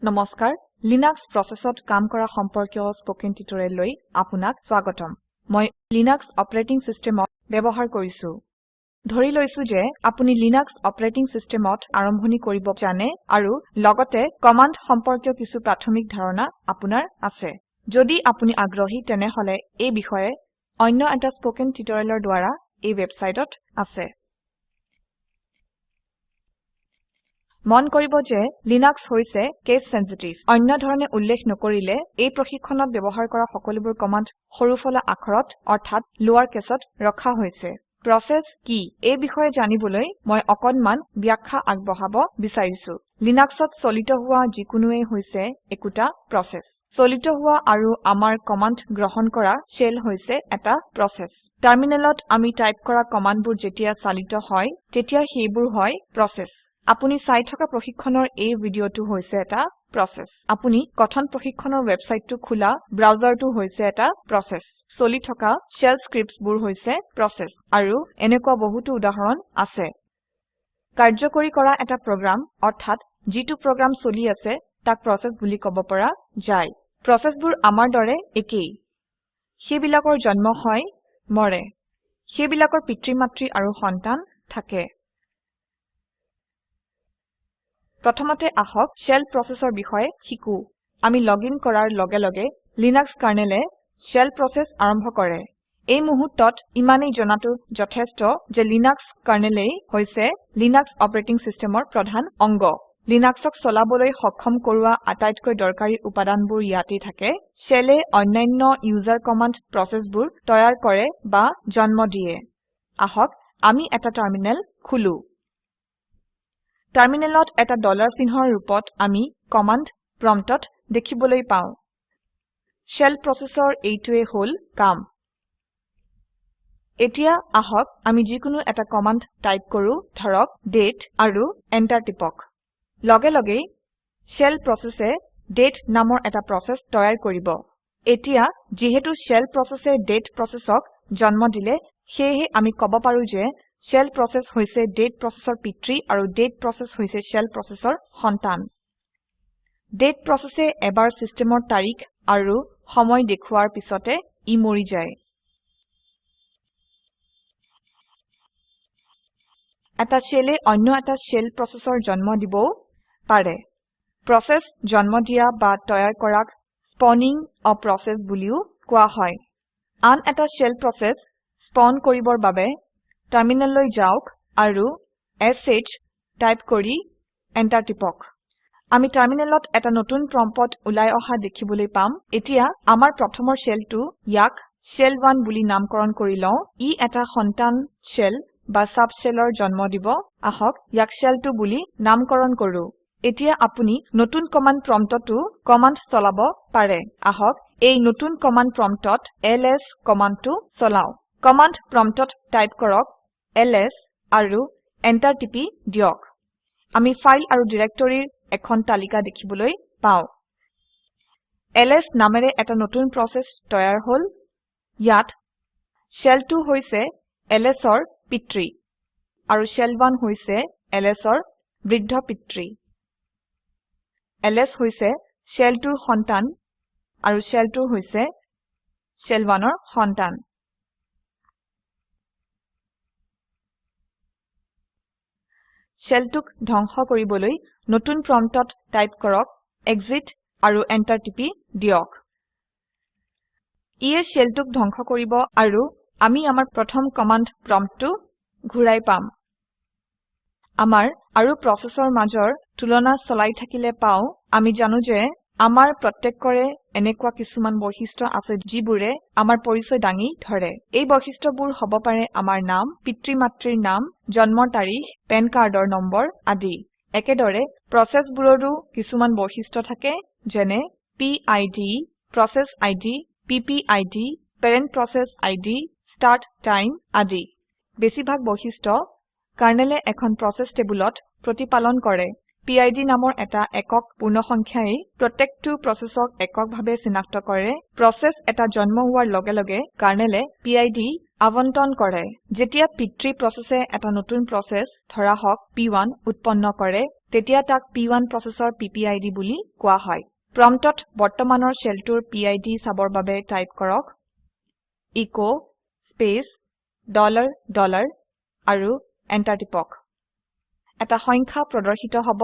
নমস্কাৰ লিনাক্স প্ৰসেসত কাম কৰা সম্পৰ্কীয় স্পোকেন টিউটোৰিয়েললৈ আপোনাক স্বাগতম মই লিনাক্স অপাৰেটিং সিস্টেমত ব্যৱহাৰ কৰিছো ধৰি লৈছো যে আপুনি লিনাক্স অপাৰেটিং সিস্টেমত আৰম্ভণি কৰিব জানে আৰু লগতে কমান্ড সম্পৰ্কীয় কিছু প্ৰাথমিক ধাৰণা আপোনাৰ আছে যদি আপুনি আগ্ৰহী তেনেহলে এই বিষয়ে অন্য এটা স্পোকেন টিউটোৰিয়েলৰ দ্বাৰা এই ৱেবছাইটত আছে মন কৰিব যে লিনাক্স হৈছে কেস সেনচিটিভ অন্য ধৰণে উল্লেখ নকৰিলে এই প্ৰশিক্ষণত ব্যৱহাৰ কৰা সকলোবোৰ কমান্ড সৰুফলা আখৰত অৰ্থাৎ লোৱাৰ কেছত ৰখা হৈছে প্ৰসেস কি এই বিষয়ে জানিবলৈ মই অকনমান ব্যাখ্যা আগবঢ়াব বিচাৰিছো লিনাক্সত চলিত হোৱা যিকোনোৱে হৈছে একোটা প্ৰসেস চলিত হোৱা আৰু আমাৰ কমান্ড গ্ৰহণ কৰা শেল হৈছে এটা প্ৰসেস টাৰ্মিনেলত আমি টাইপ কৰা কমান্ডবোৰ যেতিয়া চালিত হয় তেতিয়া সেইবোৰ হয় প্ৰসেস আপুনি চাই থকা প্ৰশিক্ষণৰ এই ভিডিওটো হৈছে এটা প্ৰসেস আপুনি কথন প্ৰশিক্ষণৰ ৱেবছাইটটো খোলা ব্ৰাউজাৰটো হৈছে এটা প্ৰসেস চলি থকা শেল স্ক্ৰিপ্টছবোৰ হৈছে প্ৰসেস আৰু এনেকুৱা বহুতো উদাহৰণ আছে কাৰ্যকৰী কৰা এটা প্ৰগ্ৰাম অৰ্থাৎ যিটো প্ৰগ্ৰাম চলি আছে তাক প্ৰসেস বুলি ক'ব পৰা যায় প্ৰসেসবোৰ আমাৰ দৰে একেই সেইবিলাকৰ জন্ম হয় মৰে সেইবিলাকৰ পিতৃ-মাতৃ আৰু সন্তান থাকে প্ৰথমতে আহক শেল প্ৰসেসৰ বিষয়ে শিকো আমি লগইন কৰাৰ লগে লগে লিনাক্স কাৰ্নেলে শেল প্ৰসেস আৰম্ভ কৰে এই মুহূৰ্তত ইমানেই জনাটো যথেষ্ট যে লিনাক্স কাৰ্নেলেই হৈছে লিনাক্স অপাৰেটিং সিস্টেমৰ প্ৰধান অংগ লিনাক্সক চলাবলৈ সক্ষম কৰোৱা আটাইতকৈ দৰকাৰী উপাদানবোৰ ইয়াতেই থাকে শেলে অন্যান্য ইউজাৰ কমান্ড প্ৰসেসবোৰ তৈয়াৰ কৰে বা জন্ম দিয়ে আহক আমি এটা টাৰ্মিনেল খুলো টাৰ্মিনেলত এটা ডলাৰ চিহ্নৰ ৰূপত আমি কমান্ড প্ৰম্পটত দেখিবলৈ পাওঁ শেল প্ৰসেসৰ এইটোৱে হল কাম এতিয়া আহক আমি যিকোনো এটা কমান্ড টাইপ কৰো ধৰক ডেট আৰু এন্টাৰ টিপক লগে লগে শেল প্ৰসেসে ডেট নামৰ এটা প্ৰসেস তৈয়াৰ কৰিব এতিয়া যেহেতু শেল প্ৰসেসে ডেট প্ৰসেসক জন্ম দিলে সেয়েহে আমি ক'ব পাৰো যে শেল প্ৰসেস হৈছে ডেট প্ৰসেসৰ পিতৃ আৰু ডেট প্ৰসেস হৈছে শেল প্ৰসেসৰ সন্তান ডেট প্ৰসেসে এবাৰ সিস্টেমৰ তাৰিখ আৰু সময় দেখুৱাৰ পিছতে ই মৰি যায় এটা শেলে অন্য এটা শেল প্ৰসেসৰ জন্ম দিবও পাৰে প্ৰসেস জন্ম দিয়া বা তৈয়াৰ কৰাক স্পনিং অ প্ৰসেস বুলিও কোৱা হয় আন এটা শেল প্ৰসেস স্পন কৰিবৰ বাবে টাৰ্মিনেললৈ যাওক আৰু sh টাইপ কৰি এন্টাৰ টিপক আমি টাৰ্মিনেলত এটা নতুন প্ৰম্পট ওলাই অহা দেখিবলৈ পাম এতিয়া আমাৰ প্ৰথমৰ শেলটো ইয়াক শেল1 বুলি নামকৰণ কৰি লওঁ ই এটা সন্তান শেল বা সাব শেলৰ জন্ম দিব আহক ইয়াক শেল2 বুলি নামকৰণ কৰো এতিয়া আপুনি নতুন কমান্ড প্ৰম্পটতো কমান্ড চলাব পাৰে আহক এই নতুন কমান্ড প্ৰম্পটত ls কমান্ডটো চলাও কমান্ড প্ৰম্পটত টাইপ কৰক ls আৰু এন্টাৰ টিপি দিয়ক আমি ফাইল আৰু ডিৰেক্টৰীৰ এখন তালিকা দেখিবলৈ পাওঁ ls নামেৰে এটা নতুন প্ৰসেস তৈয়াৰ হল ইয়াত শেল2 হৈছে lsৰ পিতৃ আৰু শেল1 হৈছে lsৰ বৃদ্ধ পিতৃ ls হৈছে শেল2ৰ সন্তান আৰু শেল2 হৈছে শেল1ৰ সন্তান শেলটোক ধ্বংস কৰিবলৈ নতুন প্ৰম্পটত টাইপ কৰক exit আৰু এন্টাৰ টিপি দিয়ক ইয়ে শেলটোক ধ্বংস কৰিব আৰু আমি আমাৰ প্ৰথম কমান্ড প্ৰম্পটটো ঘূৰাই পাম আমাৰ আৰু প্ৰসেসৰ মাজৰ তুলনা চলাই থাকিলে পাও আমি জানো যে আমাৰ প্ৰত্যেকৰে এনেকুৱা কিছুমান বৈশিষ্ট্য আছে যিবোৰে আমাৰ পৰিচয় দাঙি ধৰে এই বৈশিষ্ট্যবোৰ হ'ব পাৰে আমাৰ নাম পিতৃ-মাতৃৰ নাম জন্মৰ তাৰিখ পেন কাৰ্ডৰ নম্বৰ আদি একেদৰে প্ৰসেসবোৰৰো কিছুমান বৈশিষ্ট্য থাকে যেনে PID process ID PPID parent process ID start time আদি বেছিভাগ বৈশিষ্ট্য কাৰ্নেলে এখন প্ৰসেস টেবুলত প্ৰতিপালন কৰে PID নামৰ এটা একক পূৰ্ণসংখ্যাই প্ৰত্যেকটো প্ৰসেসক এককভাৱে চিনাক্ত কৰে প্ৰসেস এটা জন্ম হোৱাৰ লগে লগে কাৰ্নেলে PID আবণ্টন কৰে যেতিয়া পিতৃ প্ৰসেসে এটা নতুন প্ৰসেস ধৰা হওক P1 উৎপন্ন কৰে তেতিয়া তাক P1 প্ৰচেছৰ PPID বুলি কোৱা হয় প্ৰম্পটত বৰ্তমানৰ শেলটোৰ PID চাবৰ বাবে টাইপ কৰক echo space $$ আৰু এন্টাৰ টিপক এটা সংখ্যা প্ৰদৰ্শিত হ'ব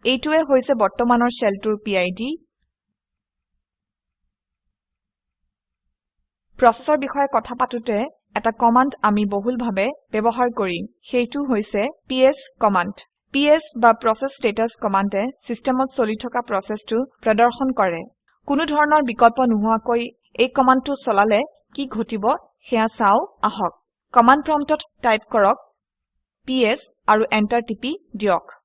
এইটোৱে হৈছে বৰ্তমানৰ শেলটোৰ PID প্ৰচেছৰ বিষয়ে কথা পাতোতে এটা কমান্ড আমি বহুলভাৱে ব্যৱহাৰ কৰিম সেইটো হৈছে ps কমান্ড ps বা প্ৰচেছ ষ্টেটাছ কমান্ডে সিস্টেমত চলি থকা প্ৰচেছটো প্ৰদৰ্শন কৰে কোনো ধৰণৰ বিকল্প নোহোৱাকৈ এই কমান্ডটো চলালে কি ঘটিব সেয়া চাও আহক কমান্ড প্ৰম্পটত টাইপ কৰক ps আৰু এন্টাৰ টিপি দিয়ক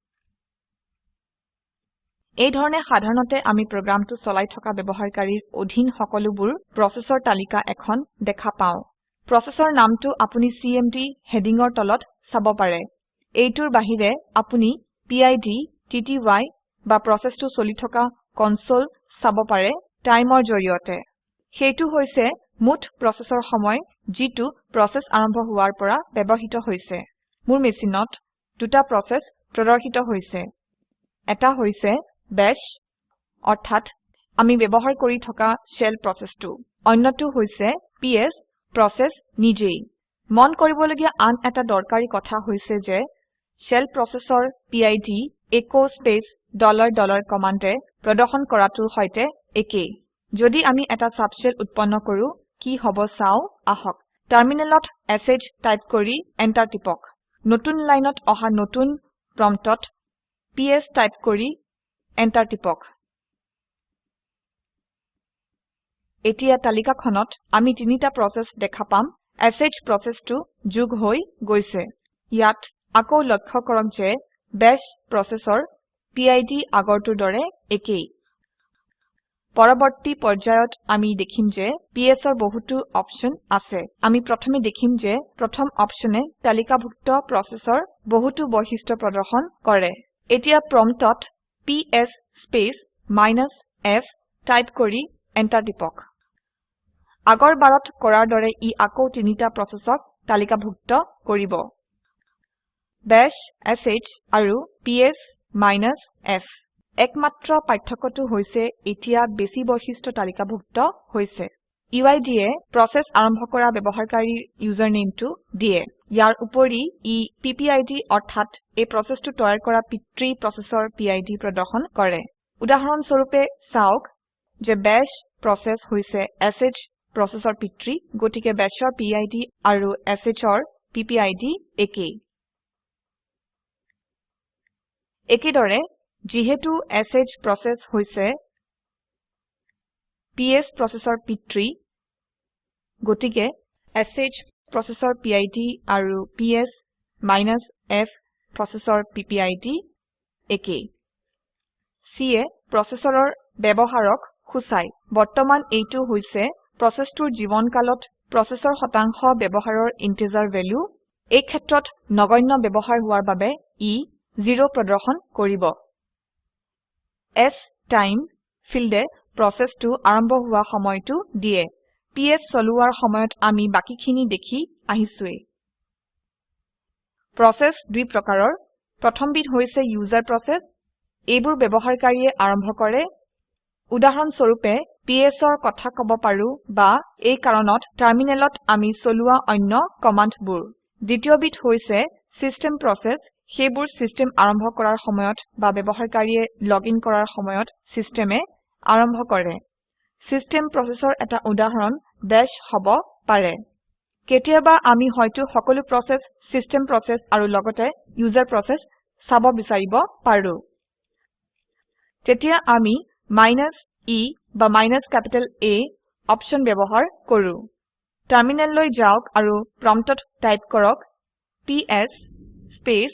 এই ধৰণে সাধাৰণতে আমি প্ৰোগ্ৰামটো চলাই থকা ব্যৱহাৰকাৰীৰ অধীন সকলোবোৰ প্ৰচেছৰ তালিকা এখন দেখা পাও প্ৰচেছৰ নামটো আপুনি চিএমডি হেডিঙৰ তলত চাব পাৰে এইটোৰ বাহিৰে আপুনি PID TTY বা প্ৰচেছটো চলি থকা কনসোল চাব পাৰে টাইমৰ জৰিয়তে সেইটো হৈছে মুঠ প্ৰচেছৰ সময় যিটো প্ৰচেছ আৰম্ভ হোৱাৰ পৰা ব্যৱহৃত হৈছে মোৰ মেচিনত দুটা প্ৰচেছ প্ৰদৰ্শিত হৈছে এটা হৈছে bash অৰ্থাৎ আমি ব্যৱহাৰ কৰি থকা শেল প্ৰচেছটো অন্যটো হৈছে ps প্ৰচেছ নিজেই মন কৰিবলগীয়া আন এটা দৰকাৰী কথা হৈছে যে শেল প্ৰচেছৰ PID echo space $$ কমান্ডে প্ৰদৰ্শন কৰাটোৰ সৈতে একেই যদি আমি এটা সাবশেল উৎপন্ন কৰো কি হ'ব চাও আহক টাৰ্মিনেলত sh টাইপ কৰি এন্টাৰ টিপক নতুন লাইনত অহা নতুন প্ৰম্পটত ps টাইপ কৰি এন্টাৰ টিপক এতিয়া তালিকাখনত আমি তিনিটা প্ৰচেছ দেখা পাম sh প্ৰচেছটো যোগ হৈ গৈছে ইয়াত আকৌ লক্ষ্য কৰক যে bash প্ৰচেছৰ PID আগৰটোৰ দৰে একেই পৰৱৰ্তী পৰ্যায়ত আমি দেখিম যে PSৰ বহুতো অপচন আছে আমি প্ৰথমে দেখিম যে প্ৰথম অপচনে তালিকাভুক্ত প্ৰচেছৰ বহুতো বৈশিষ্ট্য প্ৰদৰ্শন কৰে এতিয়া প্ৰম্পটত ps স্পেচ -f টাইপ কৰি এন্টাৰ টিপক আগৰ বাৰত কৰাৰ দৰে ই আকৌ তিনিটা প্ৰচেছক তালিকাভুক্ত কৰিব bash sh আৰু ps -f একমাত্ৰ পাৰ্থক্যটো হৈছে এতিয়া বেছি বৈশিষ্ট্য তালিকাভুক্ত হৈছে UIDয়ে প্ৰচেছ আৰম্ভ কৰা ব্যৱহাৰকাৰীৰ ইউজাৰনেমটো দিয়ে ইয়াৰ উপৰি ই PPID অৰ্থাৎ এই প্ৰচেছটো তৈয়াৰ কৰা পিতৃ প্ৰচেছৰ PID প্ৰদৰ্শন কৰে উদাহৰণ স্বৰূপে চাওক যে bash প্ৰচেছ হৈছে sh প্ৰচেছৰ পিতৃ গতিকে bashৰ PID আৰু shৰ PPID একেই একেদৰে যিহেতু sh প্ৰচেছ হৈছে ps প্ৰচেছৰ পিতৃ গতিকে sh প্ৰচেছৰ PID আৰু ps -f প্ৰচেছৰ PPID একেই cয়ে প্ৰচেছৰৰ ব্যৱহাৰক খুচাই বৰ্তমান এইটো হৈছে প্ৰচেছটোৰ জীৱনকালত প্ৰচেছৰ শতাংশ ব্যৱহাৰৰ ইন্টিজাৰ ভ্যালু এই ক্ষেত্ৰত নগণ্য ব্যৱহাৰ হোৱাৰ বাবে ই 0 প্ৰদৰ্শন কৰিব s টাইম ফিল্ডে প্ৰচেছটো আৰম্ভ হোৱা সময়টো দিয়ে ps চলোৱাৰ সময়ত আমি বাকিখিনি দেখি আহিছোৱে প্ৰচেছ দুই প্ৰকাৰৰ প্ৰথমবিধ হৈছে ইউজাৰ প্ৰচেছ এইবোৰ ব্যৱহাৰকাৰীয়ে আৰম্ভ কৰে উদাহৰণ স্বৰূপে psৰ কথা কব পাৰো বা এই কাৰণত টাৰ্মিনেলত আমি চলোৱা অন্য কমান্ডবোৰ দ্বিতীয়বিধ হৈছে সিস্টেম প্ৰচেছ সেইবোৰ সিস্টেম আৰম্ভ কৰাৰ সময়ত বা ব্যৱহাৰকাৰীয়ে লগইন কৰাৰ সময়ত সিস্টেমে আৰম্ভ কৰে সিস্টেম প্ৰচেছৰ এটা উদাহৰণ bash হ'ব পাৰে কেতিয়াবা আমি হয়তো সকলো প্ৰচেছ সিস্টেম প্ৰচেছ আৰু লগতে ইউজাৰ প্ৰচেছ চাব বিচাৰিব পাৰো তেতিয়া আমি -e বা -A অপচন ব্যৱহাৰ কৰো টাৰ্মিনেললৈ যাওক আৰু প্ৰম্পটত টাইপ কৰক ps স্পেচ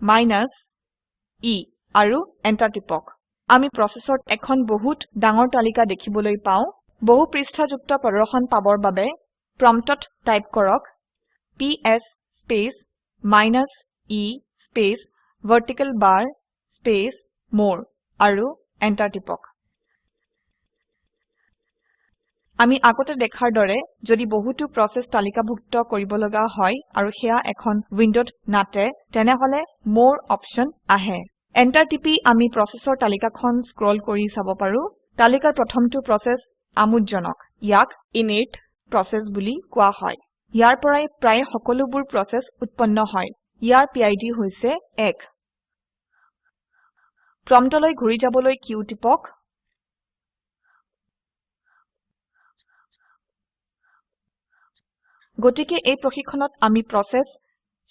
-e আৰু এন্টাৰ টিপক আমি প্ৰচেছৰ এখন বহুত ডাঙৰ তালিকা দেখিবলৈ পাও বহু পৃষ্ঠাযুক্ত প্ৰদৰ্শন পাবৰ বাবে প্ৰম্পটত টাইপ কৰক ps space -e space vertical bar space more আৰু এন্টাৰ টিপক আমি আগতে দেখাৰ দৰে যদি বহুতো প্ৰচেছ তালিকাভুক্ত কৰিব লগা হয় আৰু সেয়া এখন উইন্ডোত নাটে তেনেহলে মোৰ অপশন আহে এন্টাৰ টিপি আমি প্ৰচেছৰ তালিকাখন স্ক্ৰল কৰি চাব পাৰো তালিকাৰ প্ৰথমটো প্ৰচেছ আমোদজনক ইয়াক ইনিট প্ৰচেছ বুলি কোৱা হয় ইয়াৰ পৰাই প্ৰায় সকলোবোৰ প্ৰচেছ উৎপন্ন হয় ইয়াৰ পিড হৈছে 1 প্ৰম্পটলৈ ঘূৰি যাবলৈ q টিপক গতিকে এই প্ৰশিক্ষণত আমি প্ৰচেছ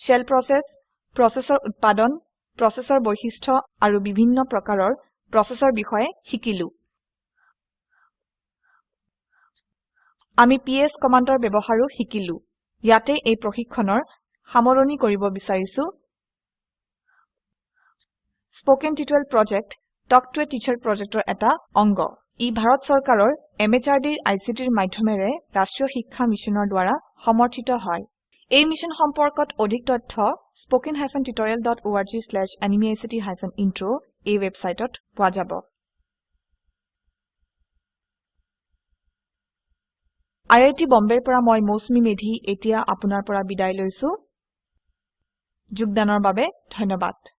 শেল প্ৰচেছ প্ৰচেছৰ উৎপাদন প্ৰচেছৰ বৈশিষ্ট্য আৰু বিভিন্ন প্ৰকাৰৰ প্ৰচেছৰ বিষয়ে শিকিলো আমি পিএছ কমাণ্ডৰ ব্যৱহাৰো শিকিলো ইয়াতে এই প্ৰশিক্ষণৰ সামৰণি কৰিব বিচাৰিছো spoken tutorial project talk to a teacher প্ৰজেক্টৰ এটা অংগ ই ভাৰত চৰকাৰৰ MHRDৰ ICTৰ মাধ্যমেৰে ৰাষ্ট্ৰীয় শিক্ষা মিছনৰ দ্বাৰা সমৰ্থিত হয় এই মিছন সম্পৰ্কত অধিক তথ্য spoken tutorialorg/nmeict intro এই ওয়েবসাইটত পোৱা যাব IIT বম্বেৰ পৰা মই মৌচুমী মেধি এতিয়া আপোনাৰ পৰা বিদায় লৈছো যোগদানৰ বাবে ধন্যবাদ